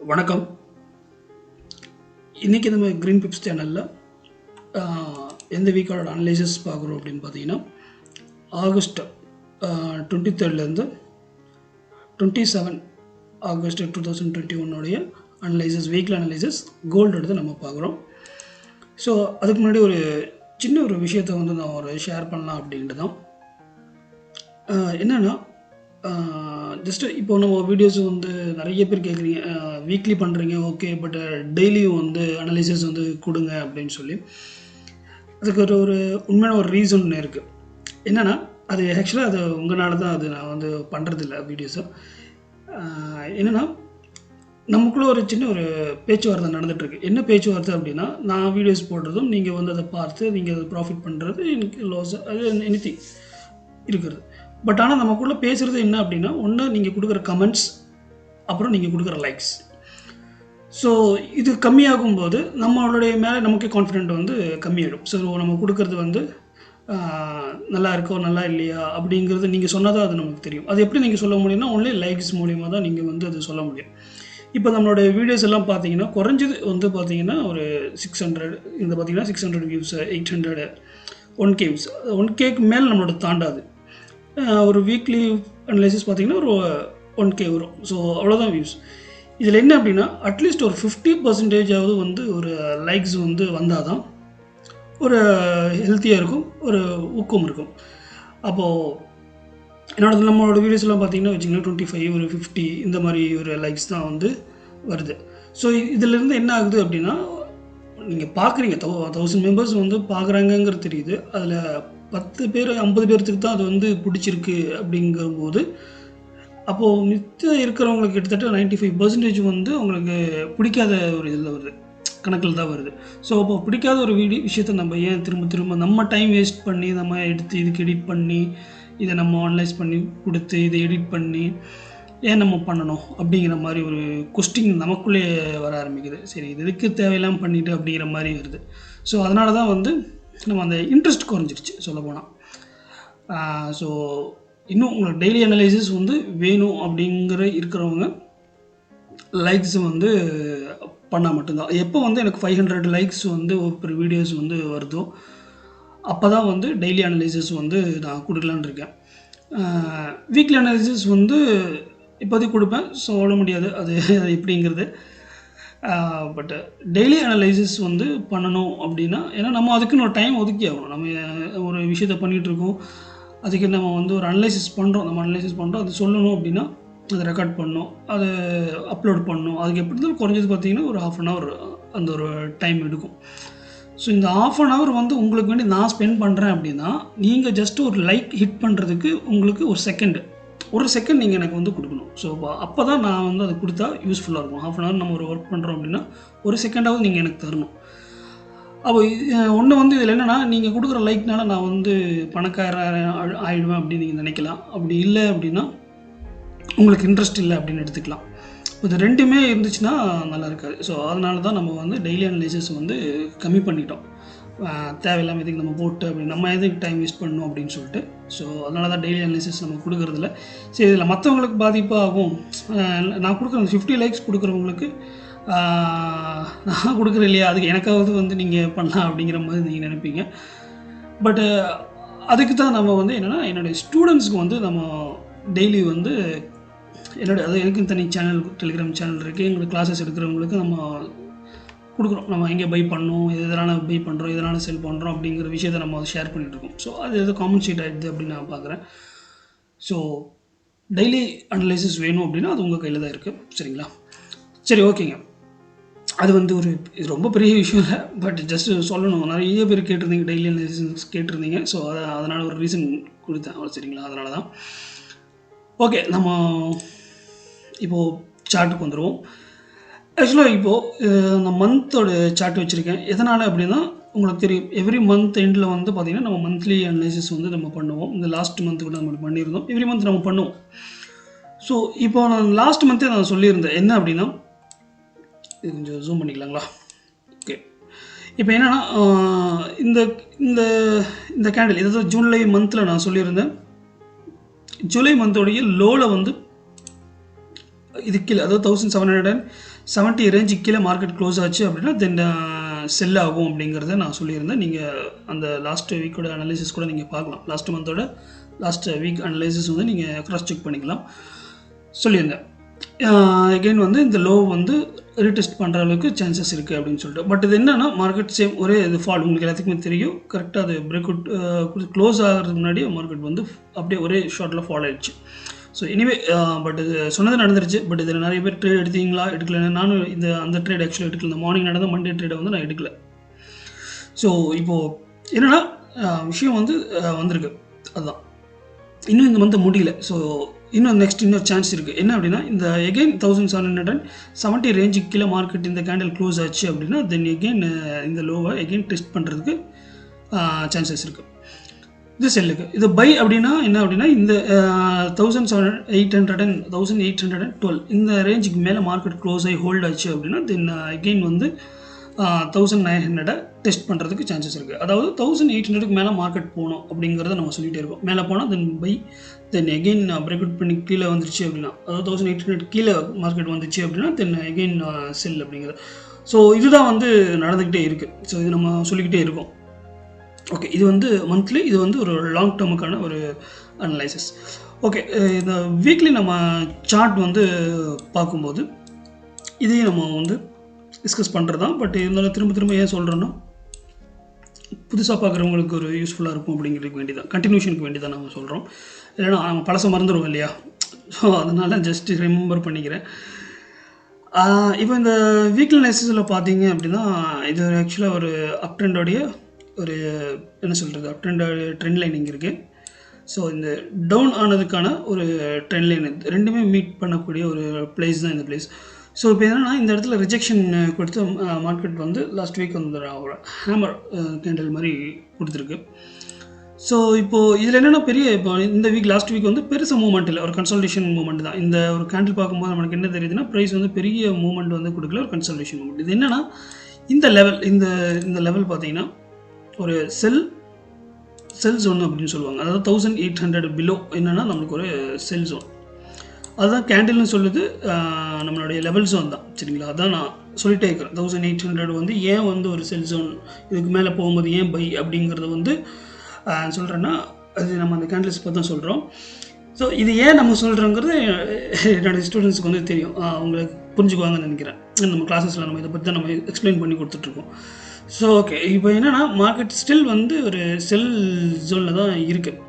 வணக்கம். இன்றைக்கி நம்ம GreenPips சேனலில் எந்த வீக்கோட அனலைசிஸ் பார்க்குறோம் அப்படின்னு பார்த்தீங்கன்னா, August 23 27 August 2021 analysis, weekly analysis gold எடுத்து நம்ம பார்க்குறோம். ஸோ அதுக்கு முன்னாடி ஒரு சின்ன விஷயத்தை நான் ஷேர் பண்ணலாம் அப்படின்ட்டு தான். என்னென்னா, ஜஸ்ட்டு இப்போ நம்ம வீடியோஸ் நிறைய பேர் கேட்குறீங்க, வீக்லி பண்ணுறீங்க ஓகே, பட் டெய்லியும் அனலைசிஸ் கொடுங்க அப்படின்னு சொல்லி. அதுக்கு ஒரு உண்மையான ஒரு ரீசன் இருக்குது. என்னென்னா, அது ஆக்சுவலாக அது உங்களால தான் அது நான் பண்ணுறதில்ல வீடியோஸை. என்னென்னா, நமக்குள்ளே ஒரு சின்ன பேச்சுவார்த்தை நடந்துகிட்ருக்கு. என்ன பேச்சுவார்த்தை அப்படின்னா, நான் வீடியோஸ் போடுறதும் நீங்கள் அதை பார்த்து நீங்கள் அதை ப்ராஃபிட் பண்ணுறது, எனக்கு லாஸ், அது எனிதிங் இருக்கிறது. பட் ஆனால் நமக்குள்ளே பேசுகிறது என்ன அப்படின்னா, ஒன்று நீங்கள் கொடுக்குற கமெண்ட்ஸ், அப்புறம் நீங்கள் கொடுக்குற லைக்ஸ். ஸோ இது கம்மியாகும்போது நம்மளுடைய மேலே நமக்கே கான்ஃபிடென்ட் கம்மியாகிடும். ஸோ நம்ம கொடுக்குறது நல்லா இருக்கோ நல்லா இல்லையா அப்படிங்கிறது நீங்கள் சொன்னால் தான் அது நமக்கு தெரியும். அது எப்படி நீங்கள் சொல்ல முடியும்னா, ஒன்லி லைக்ஸ் மூலிமா தான் நீங்கள் அது சொல்ல முடியும். இப்போ நம்மளுடைய வீடியோஸ் எல்லாம் பார்த்தீங்கன்னா, குறைஞ்சது பார்த்தீங்கன்னா ஒரு 600, இந்த பார்த்தீங்கன்னா 600 வியூஸ், 800, 1K வியூஸ். 1Kக்கு மேலே நம்மளோட தாண்டாது. ஒரு வீக்லி அனலைசிஸ் பார்த்திங்கன்னா ஒரு 1K வரும். ஸோ அவ்வளோதான் வியூஸ். இதில் என்ன அப்படின்னா, அட்லீஸ்ட் ஒரு 50% ஒரு லைக்ஸ் வந்தால் தான் ஒரு ஹெல்த்தியாக இருக்கும், ஒரு ஊக்கம் இருக்கும். அப்போது நம்மளோட வீடியோஸ்லாம் பார்த்திங்கன்னா வச்சிங்கன்னா 25, ஒரு 50 இந்த மாதிரி ஒரு லைக்ஸ் தான் வருது. ஸோ இதிலேருந்து என்ன ஆகுது அப்படின்னா, நீங்கள் பார்க்குறீங்க 1000 மெம்பர்ஸ் பார்க்குறாங்கங்கிறது தெரியுது. அதில் 10 பேர் 50 பேர்த்துக்கு தான் அது பிடிச்சிருக்கு அப்படிங்கும்போது, அப்போது மிச்சம் இருக்கிறவங்களுக்கு கிட்டத்தட்ட 95% அவங்களுக்கு பிடிக்காத ஒரு இதில் வருது, கணக்கில் தான் வருது. ஸோ அப்போ பிடிக்காத ஒரு விஷயத்தை நம்ம ஏன் திரும்ப நம்ம டைம் வேஸ்ட் பண்ணி, நம்ம எடுத்து இதுக்கு எடிட் பண்ணி, இதை நம்ம அனலைஸ் பண்ணி கொடுத்து, இதை எடிட் பண்ணி ஏன் நம்ம பண்ணணும் அப்படிங்கிற மாதிரி ஒரு கொஸ்டின் நமக்குள்ளே வர ஆரம்பிக்குது. சரி, இது எதுக்கு தேவையில்லாமல் பண்ணிவிட்டு அப்படிங்கிற மாதிரி வருது. ஸோ அதனால தான் நம்ம அந்த இன்ட்ரெஸ்ட் குறைஞ்சிருச்சு சொல்லப்போனால். ஸோ இன்னும் உங்களுக்கு டெய்லி அனலைசிஸ் வேணும் அப்படிங்கிற இருக்கிறவங்க லைக்ஸ் பண்ணால் மட்டும்தான். எப்போ எனக்கு 500 லைக்ஸ் ஒரு வீடியோஸ் வருதோ அப்போ தான் டெய்லி அனலைசிஸ் நான் கொடுக்கலான்னு இருக்கேன். வீக்லி அனலைசிஸ் இப்போதைக்கு கொடுப்பேன், சொல்ல முடியாது அது எப்படிங்கிறது. பட் டெய்லி அனலைசிஸ் பண்ணணும் அப்படின்னா, ஏன்னா நம்ம அதுக்குன்னு ஒரு டைம் ஒதுக்கி ஆகணும். நம்ம ஒரு விஷயத்தை பண்ணிகிட்ருக்கோம், அதுக்கு நம்ம ஒரு அனலைசிஸ் பண்ணுறோம், அது சொல்லணும் அப்படின்னா அதை ரெக்கார்ட் பண்ணணும், அதை அப்லோட் பண்ணணும். அதுக்கு எப்படி இருந்தாலும் குறைஞ்சது பார்த்திங்கன்னா ஒரு 1/2 hour அந்த ஒரு டைம் எடுக்கும். ஸோ இந்த 1/2 hour உங்களுக்கு வேண்டி நான் ஸ்பெண்ட் பண்ணுறேன் அப்படின்னா, நீங்கள் ஜஸ்ட் ஒரு லைக் ஹிட் பண்ணுறதுக்கு உங்களுக்கு ஒரு செகண்ட் நீங்கள் எனக்கு கொடுக்கணும். ஸோ அப்போ தான் நான் அதை கொடுத்தா யூஸ்ஃபுல்லாக இருக்கும். 1/2 hour நம்ம ஒரு ஒர்க் பண்ணுறோம் அப்படின்னா ஒரு செகண்டாவது நீங்கள் எனக்கு தரணும். அப்போ ஒன்று இதில் என்னென்னா, நீங்கள் கொடுக்குற லைக்னால நான் பணக்காரன் ஆகிடுவேன் அப்படின்னு நீங்கள் நினைக்கலாம். அப்படி இல்லை அப்படின்னா உங்களுக்கு இன்ட்ரெஸ்ட் இல்லை அப்படின்னு எடுத்துக்கலாம். இது ரெண்டுமே இருந்துச்சுன்னா நல்லா இருக்காது. ஸோ அதனால தான் நம்ம டெய்லி அனலைசிஸ் கம்மி பண்ணிட்டோம். தேவையில்லாமல் எதுக்கு நம்ம போட்டு அப்படி நம்ம எதுக்கு டைம் வேஸ்ட் பண்ணணும் அப்படின்னு சொல்லிட்டு. ஸோ அதனால தான் டெய்லி அனலைசிஸ் நம்ம கொடுக்குறதில்ல. சரி, இதில் மற்றவங்களுக்கு பாதிப்பாகும். நான் கொடுக்குற 50 லைக்ஸ் கொடுக்குறவங்களுக்கு நான் கொடுக்குறேன் இல்லையா, அதுக்கு எனக்காவது நீங்கள் பண்ணலாம் அப்படிங்கிற மாதிரி நீங்கள் நினைப்பீங்க. பட்டு அதுக்கு தான் நம்ம என்னென்னா, என்னுடைய ஸ்டூடெண்ட்ஸ்க்கு நம்ம டெய்லி எனக்குன்னு தனி சேனல், டெலிகிராம் சேனல் இருக்குது. எங்களுக்கு கிளாஸஸ் எடுக்கிறவங்களுக்கு நம்ம கொடுக்குறோம். நம்ம எங்கே பை பண்ணோம், எதனால் பை பண்ணுறோம், எதனால் செல் பண்ணுறோம் அப்படிங்கிற விஷயத்தை நம்ம ஷேர் பண்ணிகிட்ருக்கோம். ஸோ அது எது காமன் ஷீட் ஆகிடுது அப்படின்னு நான் பார்க்குறேன். ஸோ டெய்லி அனலைசிஸ் வேணும் அப்படின்னா அது உங்கள் கையில் தான் இருக்குது. சரிங்களா? சரி, ஓகேங்க. அது இது ரொம்ப பெரிய விஷயம் இல்லை, பட் ஜஸ்ட்டு சொல்லணும். நிறைய பேர் கேட்டிருந்தீங்க, டெய்லி அனலைசிஸ் கேட்டிருந்தீங்க. ஸோ அதனால் ஒரு ரீசன் கொடுத்தேன். சரிங்களா? அதனால தான். ஓகே, நம்ம இப்போது சார்ட்டுக்கு வந்துடுவோம். ஆக்சுவலாக இப்போது நான் மந்தோட சார்ட் வச்சுருக்கேன். எதனால் அப்படின்னா, உங்களுக்கு தெரியும், எவ்ரி மந்த் எண்டில் பார்த்திங்கன்னா நம்ம மந்த்லி அனலைசிஸ் நம்ம பண்ணுவோம். இந்த லாஸ்ட் மந்த்து கூட நம்ம பண்ணியிருந்தோம். எவ்ரி மந்த் நம்ம பண்ணுவோம். ஸோ இப்போ நான் லாஸ்ட் மந்த்தே நான் சொல்லியிருந்தேன் என்ன அப்படின்னா, இது கொஞ்சம் ஜூம் பண்ணிக்கலாங்களா? ஓகே. இப்போ என்னென்னா, இந்த கேண்டில் இதாவது ஜூலை மந்தில் நான் சொல்லியிருந்தேன், ஜூலை மந்தோடைய லோவில் இது கீழே அதாவது 1770 ரேஞ்சுக்கு கீழே மார்க்கெட் க்ளோஸ் ஆச்சு அப்படின்னா தென் செல் ஆகும் அப்படிங்கிறத நான் சொல்லியிருந்தேன். நீங்கள் அந்த லாஸ்ட் வீக்கோட அனலைசிஸ் கூட நீங்கள் பார்க்கலாம். லாஸ்ட் மந்தோட லாஸ்ட் வீக் அனலைசிஸ் வந்து நீங்கள் க்ராஸ் செக் பண்ணிக்கலாம் சொல்லியிருந்தேன். எகெயின் வந்து இந்த லோ வந்து ரீடெஸ்ட் பண்ணுற அளவுக்கு சான்சஸ் இருக்குது அப்படின்னு சொல்லிட்டு. பட் இது என்னன்னா மார்க்கெட் சேம் ஒரே இது ஃபால் உங்களுக்கு எல்லாத்துக்குமே தெரியும். கரெக்டாக அது பிரேக் அவுட் க்ளோஸ் ஆகிறதுக்கு முன்னாடி மார்க்கெட் வந்து அப்படியே ஒரே ஷார்ட்டில் ஃபால் ஆயிடுச்சு. ஸோ எனிவே பட் இது சொன்னது நடந்துருச்சு. பட் இதில் நிறைய பேர் ட்ரேட் எடுத்தீங்களா எடுக்கல? நானும் அந்த ட்ரேட் ஆக்சுவலாக எடுக்கல. இந்த மார்னிங் நடந்த மண்டே ட்ரேடை வந்து நான் எடுக்கல. ஸோ இப்போது என்னென்னா விஷயம் வந்து வந்திருக்கு. அதுதான் இன்னும் இந்த மந்த் முடியல. ஸோ இன்னொரு சான்ஸ் இருக்குது. என்ன அப்படின்னா இந்த எகெயின் 1770 ரேஞ்சுக்கு கீழே மார்க்கெட் இந்த கேண்டில் க்ளோஸ் ஆச்சு அப்படின்னா தென் எகெயின் இந்த லோவை எகெயின் டெஸ்ட் பண்ணுறதுக்கு சான்சஸ் இருக்குது. இது செல்லுக்கு. இது பை அப்படின்னா என்ன அப்படின்னா இந்த 1800 and 1812 இந்த ரேஞ்சுக்கு மேலே மார்க்கெட் க்ளோஸ் ஆகி ஹோல்ட் ஆச்சு அப்படின்னா தென் எகெயின் வந்து 1900 டெஸ்ட் பண்ணுறதுக்கு சான்சஸ் இருக்குது. அதாவது 1800க்கு மேலே மார்க்கெட் போகணும் அப்படிங்கிறத நம்ம சொல்லிகிட்டே இருக்கோம். மேலே போனால் then by, then again break out பண்ணி கீழே வந்துருச்சு அப்படின்னா, அதாவது 1800 கீழே மார்க்கெட் வந்துச்சு அப்படின்னா தென் எகெயின் செல் அப்படிங்கிறது. ஸோ இதுதான் வந்து நடந்துக்கிட்டே இருக்குது. ஸோ இது நம்ம சொல்லிக்கிட்டே இருக்கோம். ஓகே, இது வந்து மந்த்லி, இது வந்து ஒரு லாங் டேர்முக்கான ஒரு அனலைசிஸ். ஓகே, இந்த வீக்லி நம்ம சார்ட் வந்து பார்க்கும்போது இதையும் நம்ம வந்து டிஸ்கஸ் பண்ணுறது தான். பட் இருந்தாலும் திரும்ப ஏன் சொல்கிறோன்னா புதுசாக பார்க்குறவங்களுக்கு ஒரு யூஸ்ஃபுல்லாக இருக்கும் அப்படிங்கிறதுக்கு வேண்டி தான், கண்டினியூஷனுக்கு வேண்டி தான் நம்ம சொல்கிறோம். இல்லைன்னா அவங்க பழசை மறந்துடுவோம் இல்லையா? ஸோ அதனால் ஜஸ்ட் ரிமெம்பர் பண்ணிக்கிறேன். இப்போ இந்த வீக்லி அனலைசிஸில் பார்த்தீங்க அப்படின்னா இது ஆக்சுவலாக ஒரு அப் ட்ரெண்டோடைய ஒரு என்ன சொல்கிறது அப் ட்ரெண்ட் லைன் இங்கே இருக்குது. ஸோ இந்த டவுன் ஆனதுக்கான ஒரு ட்ரெண்ட் லைன் ரெண்டுமே மீட் பண்ணக்கூடிய ஒரு பிளேஸ் தான் இந்த பிளேஸ். ஸோ இப்போ என்னென்னா இந்த இடத்துல ரிஜெக்ஷன் கொடுத்து மார்க்கெட் வந்து லாஸ்ட் வீக் வந்து ஒரு ஹேமர் கேண்டில் மாதிரி கொடுத்துருக்கு. ஸோ இப்போது இதில் என்னென்னா இப்போ இந்த வீக் லாஸ்ட் வீக் வந்து பெருசாக மூவ்மெண்ட் இல்லை, ஒரு கன்சல்டேஷன் மூவ்மெண்ட் தான். இந்த ஒரு கேண்டில் பார்க்கும்போது நம்மளுக்கு என்ன தெரியுதுன்னா ப்ரைஸ் வந்து பெரிய மூவ்மெண்ட் வந்து கொடுக்கல, ஒரு கன்சல்டேஷன் மூவ்மெண்ட். இது என்னென்னா இந்த லெவல் இந்த லெவல் பார்த்தீங்கன்னா ஒரு செல் ஜோன் அப்படின்னு சொல்லுவாங்க. அதாவது 1800 பிலோ என்னென்னா நம்மளுக்கு ஒரு செல் ஜோன், அதுதான் கேண்டில்னு சொல்லுது. நம்மளுடைய லெவல் ஜோன் தான், சரிங்களா? அதான் நான் சொல்லிட்டே இருக்கிறேன். 1800 வந்து ஏன் வந்து ஒரு செல் ஜோன், இதுக்கு மேலே போகும்போது ஏன் பை அப்படிங்கிறத வந்து சொல்கிறேன்னா அது நம்ம அந்த கேண்டில்ஸ் பார்த்து தான் சொல்கிறோம். ஸோ இது ஏன் நம்ம சொல்கிறோங்கிறது என்னோடய ஸ்டூடெண்ட்ஸுக்கு வந்து தெரியும், அவங்களுக்கு புரிஞ்சுக்குவாங்கன்னு நினைக்கிறேன். நம்ம கிளாஸஸில் நம்ம இதை பற்றி தான் நம்ம எக்ஸ்பிளைன் பண்ணி கொடுத்துட்ருக்கோம். ஸோ ஓகே, இப்போ என்னென்னா மார்க்கெட் ஸ்டில் வந்து ஒரு செல் ஜோனில் தான் இருக்குது,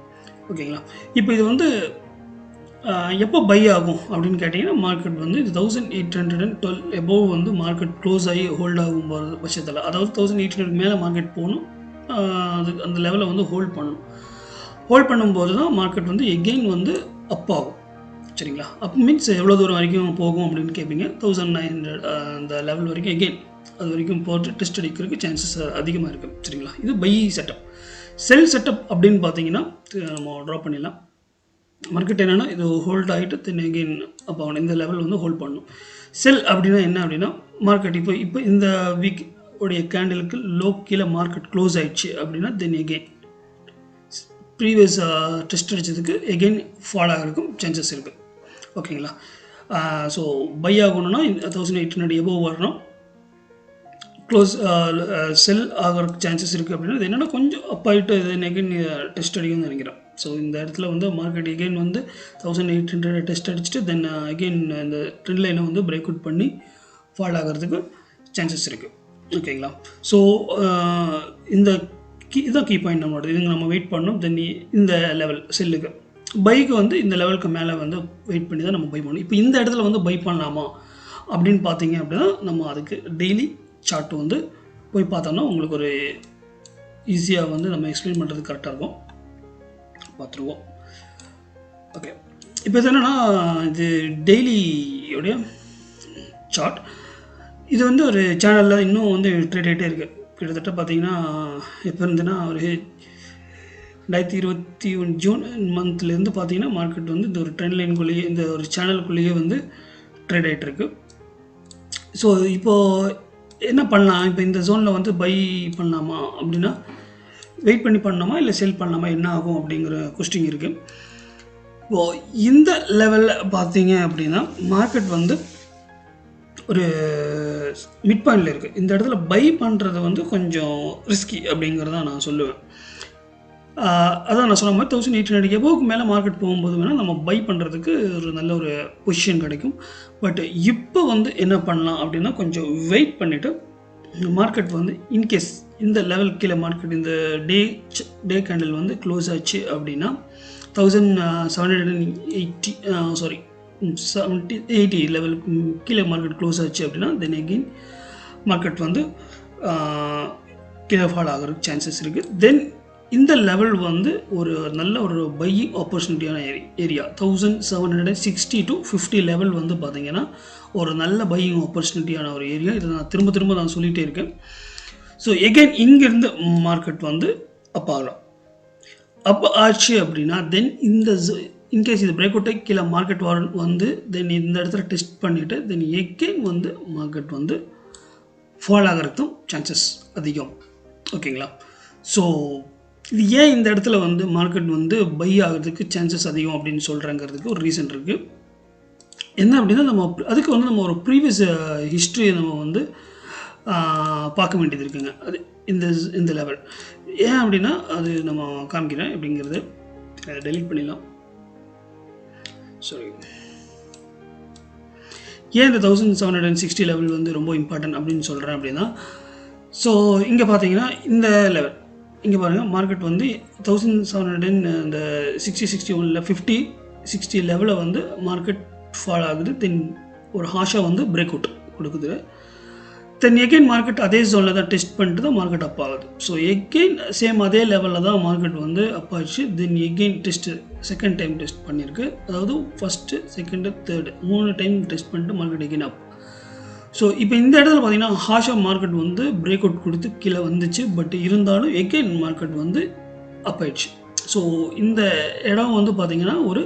ஓகேங்களா? இப்போ இது வந்து எப்போ பை ஆகும் அப்படின்னு கேட்டிங்கன்னா மார்க்கெட் வந்து இது 1812 எபோவ் வந்து மார்க்கெட் க்ளோஸ் ஆகி ஹோல்ட் ஆகும் பட்சத்தில், அதாவது 1800 மேலே மார்க்கெட் போகணும், அது அந்த லெவலை வந்து ஹோல்ட் பண்ணணும். ஹோல்ட் பண்ணும்போது தான் மார்க்கெட் வந்து எகெயின் வந்து அப் ஆகும், சரிங்களா? அப் மீன்ஸ் எவ்வளோ தூரம் வரைக்கும் போகும் அப்படின்னு கேட்பீங்க. 1900 அந்த லெவல் வரைக்கும் எகெயின் அது வரைக்கும் போட்டு டெஸ்ட் அடிக்கிறதுக்கு சான்சஸ் அதிகமாக இருக்குது, சரிங்களா? இது பை செட்டப். செல் செட்டப் அப்படின்னு பார்த்தீங்கன்னா நம்ம ட்ரா பண்ணிடலாம். மார்க்கெட் என்னென்னா இது ஹோல்ட் ஆகிட்டு தென் எகெயின் அப்போ இந்த லெவல் வந்து ஹோல்ட் பண்ணணும். செல் அப்படின்னா என்ன அப்படின்னா மார்க்கெட் இப்போ இந்த வீக் உடைய கேண்டிலுக்கு லோ கீழே மார்க்கெட் க்ளோஸ் ஆகிடுச்சு அப்படின்னா தென் எகெயின் ப்ரீவியஸ் டெஸ்ட் அடித்ததுக்கு எகெயின் ஃபால் ஆகிறதுக்கும் சான்சஸ் இருக்குது, ஓகேங்களா? ஸோ பை ஆகணும்னா 1800 எபோவ் வரணும், க்ளோஸ் செல் ஆகிறதுக்கு சான்சஸ் இருக்குது அப்படின்னா இது என்னென்னா கொஞ்சம் அப் ஆகிட்டு இது எகெயின் டெஸ்ட் அடிக்கும்னு நினைக்கிறேன். ஸோ இந்த இடத்துல வந்து மார்க்கெட் எகெயின் வந்து 1800 டெஸ்ட் அடிச்சுட்டு தென் அகெயின் இந்த ட்ரெண்ட் லைனை வந்து பிரேக் அவுட் பண்ணி ஃபால் ஆகிறதுக்கு சான்சஸ் இருக்குது, ஓகேங்களா? ஸோ இந்த இதுதான் கீ பாயிண்ட் நம்மளோட. இதுங்க நம்ம வெயிட் பண்ணணும். தென் இந்த லெவல் செல்லுக்கு பைக்கு வந்து இந்த லெவலுக்கு மேலே வந்து வெயிட் பண்ணி தான் நம்ம பை பண்ணணும். இப்போ இந்த இடத்துல வந்து பை பண்ணலாமா அப்படின்னு பார்த்தீங்க அப்படின்னா நம்ம அதுக்கு டெய்லி சார்ட் வந்து போய் பார்த்தோம்னா உங்களுக்கு ஒரு ஈஸியாக வந்து நம்ம எக்ஸ்பிளைன் பண்ணுறது கரெக்டாக இருக்கும், பார்த்துருவோம். ஓகே, இப்போ இது என்னென்னா இது டெய்லியோடைய சார்ட். இது வந்து ஒரு சேனலில் இன்னும் வந்து ட்ரேட் ஆகிட்டே இருக்குது. கிட்டத்தட்ட பார்த்தீங்கன்னா எப்போ இருந்துன்னா ஒரு 2021 ஜூன் மந்த்லேருந்து பார்த்தீங்கன்னா மார்க்கெட் வந்து இந்த ஒரு ட்ரெண்ட் லைனுக்குள்ளேயே இந்த ஒரு சேனலுக்குள்ளேயே வந்து ட்ரேட் ஆகிட்டுருக்கு. ஸோ இப்போது என்ன பண்ணலாம், இப்போ இந்த ஜோனில் வந்து பை பண்ணலாமா அப்படின்னா வெயிட் பண்ணி பண்ணலாமா இல்லை செல் பண்ணலாமா, என்ன ஆகும் அப்படிங்கிற கொஸ்டின் இருக்குது. இப்போ இந்த லெவலில் பார்த்தீங்க அப்படின்னா மார்க்கெட் வந்து ஒரு மிட் பாயிண்டில் இருக்குது. இந்த இடத்துல பை பண்ணுறது வந்து கொஞ்சம் ரிஸ்கி அப்படிங்கிறத நான் சொல்லுவேன். அதான் நான் சொன்ன மாதிரி 1800 எபோவுக்கு மேலே மார்க்கெட் போகும்போது வேணால் நம்ம பை பண்ணுறதுக்கு ஒரு நல்ல ஒரு பொசிஷன் கிடைக்கும். பட் இப்போ வந்து என்ன பண்ணலாம் அப்படின்னா கொஞ்சம் வெயிட் பண்ணிவிட்டு மார்க்கெட் வந்து இன்கேஸ் இந்த லெவல் கீழே மார்க்கெட் இந்த டே கேண்டில் வந்து க்ளோஸ் ஆச்சு அப்படின்னா 1780 லெவலுக்கு கீழே மார்க்கெட் க்ளோஸ் ஆச்சு அப்படின்னா தென் எகெயின் மார்க்கெட் வந்து கீழே ஃபால் ஆகிறதுக்கு சான்சஸ் இருக்குது. தென் இந்த லெவல் வந்து ஒரு நல்ல ஒரு பையிங் ஆப்பர்ச்சுனிட்டியான ஏரியா 1760 to 50 லெவல் வந்து பார்த்திங்கன்னா ஒரு நல்ல பையிங் ஆப்பர்ச்சுனிட்டியான ஒரு ஏரியா. இதை நான் திரும்ப நான் சொல்லிகிட்டே இருக்கேன். ஸோ எகெயின் இங்கேருந்து மார்க்கெட் வந்து ஆகலாம். அப்போ ஆச்சு அப்படின்னா தென் இந்த இன்கேஸ் இது பிரேக் அவுட்டை கீழே மார்க்கெட் வந்து தென் இந்த இடத்துல டெஸ்ட் பண்ணிவிட்டு தென் எகெயின் வந்து மார்க்கெட் வந்து ஃபால் ஆகிறதுக்கும் சான்சஸ் அதிகம். ஓகேங்களா? ஸோ இது ஏன் இந்த இடத்துல வந்து மார்க்கெட் வந்து பை ஆகிறதுக்கு சான்சஸ் அதிகம் அப்படின்னு சொல்கிறேங்கிறதுக்கு ஒரு ரீசன் இருக்குது. என்ன அப்படின்னா அதுக்கு வந்து நம்ம ஒரு ப்ரீவியஸ் ஹிஸ்ட்ரியை நம்ம வந்து பார்க்க வேண்டியது இருக்குங்க. அது இந்த லெவல் ஏன் அப்படின்னா அது நம்ம காமிக்கிறேன் அப்படிங்கிறது டெலீட் பண்ணிடலாம். சாரி, ஏன் இந்த 1760 லெவல் வந்து ரொம்ப இம்பார்ட்டன்ட் அப்படின்னு சொல்கிறேன் அப்படின்னா, ஸோ இங்கே பார்த்தீங்கன்னா இந்த லெவல் இங்கே பாருங்கள் மார்க்கெட் வந்து 1761 50-60 லெவலில் வந்து மார்க்கெட் ஃபால் ஆகுது. தென் ஒரு ஹாஷாக வந்து பிரேக் அவுட் கொடுக்குது. தென் எகெயின் மார்க்கெட் அதே ஜோனில் தான் டெஸ்ட் பண்ணிட்டு தான் மார்க்கெட் அப் ஆகுது. ஸோ எகெயின் சேம் அதே லெவலில் தான் மார்க்கெட் வந்து அப் ஆகிடுச்சு. தென் எகெயின் செகண்ட் டைம் டெஸ்ட் பண்ணியிருக்கு. அதாவது first, second, third 3 time test பண்ணிட்டு மார்க்கெட் எகெயின் அப். ஸோ இப்போ இந்த இடத்துல பார்த்தீங்கன்னா ஹாஷா மார்க்கெட் வந்து பிரேக் அவுட் கொடுத்து கீழே வந்துச்சு. பட் இருந்தாலும் எகெயின் மார்க்கெட் வந்து அப் ஆயிடுச்சு. ஸோ இந்த இடம் வந்து பார்த்திங்கன்னா ஒரு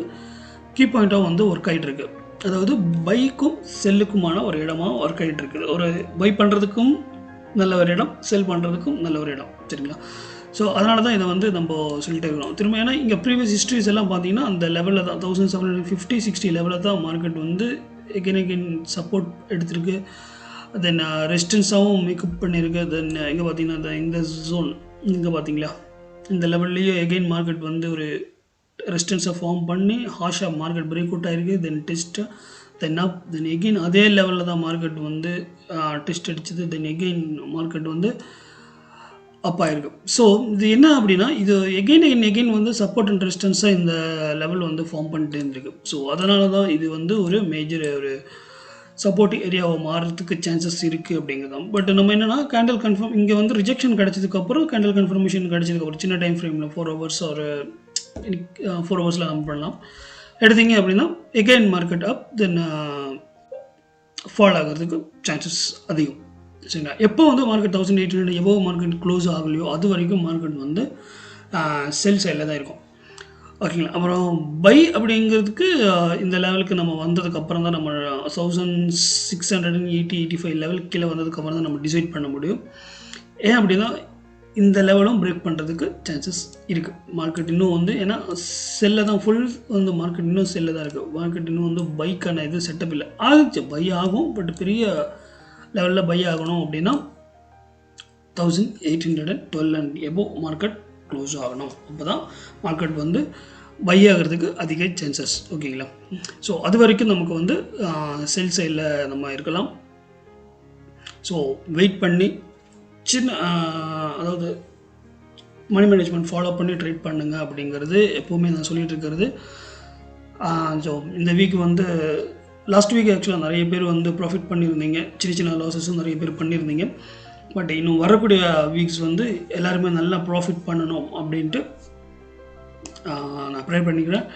கீ பாயிண்ட்டாக வந்து ஒர்க் ஆகிட்டு இருக்குது. அதாவது பைக்கும் செல்லுக்குமான ஒரு இடமா ஒர்க் ஆகிட்டு இருக்குது. ஒரு பை பண்ணுறதுக்கும் நல்ல ஒரு இடம், செல் பண்ணுறதுக்கும் நல்ல ஒரு இடம். சரிங்களா? ஸோ அதனால தான் இதை வந்து நம்ம சொல்லிட்டே இருக்கிறோம் திரும்ப. ஏன்னா இங்கே ப்ரீவியஸ் ஹிஸ்ட்ரிஸ் எல்லாம் பார்த்தீங்கன்னா அந்த லெவலில் தான் 1750-60 லெவலில் தான் மார்க்கெட் வந்து எகெயின் சப்போர்ட் எடுத்திருக்கு. தென் ரெசிஸ்டன்ஸாகவும் மேக்கப் பண்ணியிருக்கு. தென் இங்கே பார்த்தீங்கன்னா இந்த ஜோன் இங்கே பார்த்தீங்களா இந்த லெவல்லையே எகெயின் மார்க்கெட் வந்து ஒரு ரெசிஸ்டன்ஸை ஃபார்ம் பண்ணி ஹாஷாக மார்க்கெட் பிரேக் அவுட் ஆகிருக்கு. தென் டெஸ்ட்டு, தென் அப், தென் எகெயின் அதே லெவலில் தான் மார்க்கெட் வந்து டெஸ்ட் அடிச்சது. தென் எகெயின் மார்க்கெட் வந்து அப் ஆகிருக்கு. ஸோ இது என்ன அப்படின்னா இது எகெயின் வந்து சப்போர்ட் அண்ட் ரெசிஸ்டன்ஸாக இந்த லெவல் வந்து ஃபார்ம் பண்ணிட்டு இருந்திருக்கு. ஸோ அதனால தான் இது வந்து ஒரு மேஜர் ஒரு சப்போர்ட் ஏரியாவை மாறுறதுக்கு சான்சஸ் இருக்குது அப்படிங்கிறது. பட் நம்ம என்னென்னா கேண்டில் கன்ஃபார்ம் இங்கே வந்து ரிஜெக்ஷன் கிடச்சதுக்கப்புறம் கேண்டில் கன்ஃபர்மேஷன் கிடச்சதுக்கப்புறம் சின்ன டைம் ஃப்ரேமில் 4 hours ஒரு 4 hours நம்ம பண்ணலாம் எடுத்தீங்க அப்படின்னா எகெயின் மார்க்கெட் அப் தென் ஃபால் ஆகிறதுக்கு சான்சஸ் அதிகம். சரிங்களா? எப்போ வந்து மார்க்கெட் 1800 எவ்வளோ மார்க்கெட் க்ளோஸ் ஆகலையோ அது வரைக்கும் மார்க்கெட் வந்து செல் சைடில் தான் இருக்கும். ஓகேங்களா? அப்புறம் பை அப்படிங்கிறதுக்கு இந்த லெவலுக்கு நம்ம வந்ததுக்கப்புறம் தான் நம்ம 1680-85 லெவல் கீழே வந்ததுக்கப்புறம் தான் நம்ம டிசைட் பண்ண முடியும். ஏன் அப்படின்னா இந்த லெவலும் பிரேக் பண்ணுறதுக்கு சான்சஸ் இருக்குது. மார்க்கெட் இன்னும் வந்து ஏன்னா செல்ல தான் ஃபுல் வந்து மார்க்கெட் இன்னும் செல்ல தான் இருக்குது. மார்க்கெட் இன்னும் வந்து பைக்கான இது செட்டப் இல்லை. ஆகிடுச்சு, பை ஆகும். பட் பெரிய லெவலில் பை ஆகணும் அப்படின்னா 1812 அண்ட் எபோவ் மார்க்கெட் க்ளோஸ் ஆகணும். அப்போ தான் மார்க்கெட் வந்து பை ஆகிறதுக்கு அதிக சான்சஸ். ஓகேங்களா? ஸோ அது வரைக்கும் நமக்கு வந்து செல் சைடில் நம்ம இருக்கலாம். ஸோ வெயிட் பண்ணி சின்ன அதாவது மணி மேனேஜ்மெண்ட் ஃபாலோ பண்ணி ட்ரேட் பண்ணுங்க அப்படிங்கிறது எப்போவுமே நான் சொல்லிகிட்டு இருக்கிறது. ஸோ இந்த வீக் வந்து லாஸ்ட் வீக் ஆக்சுவலாக நிறைய பேர் வந்து ப்ராஃபிட் பண்ணியிருந்தீங்க. சின்ன லாஸஸும் நிறைய பேர் பண்ணியிருந்தீங்க. பட் இன்னும் வரக்கூடிய வீக்ஸ் வந்து எல்லாருமே நல்லா ப்ராஃபிட் பண்ணணும் அப்படின்ட்டு நான் ப்ரே பண்ணிக்கிறேன்.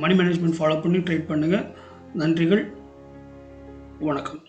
மணி மேனேஜ்மெண்ட் ஃபாலோ பண்ணி ட்ரேட் பண்ணுங்கள். நன்றிகள், வணக்கம்.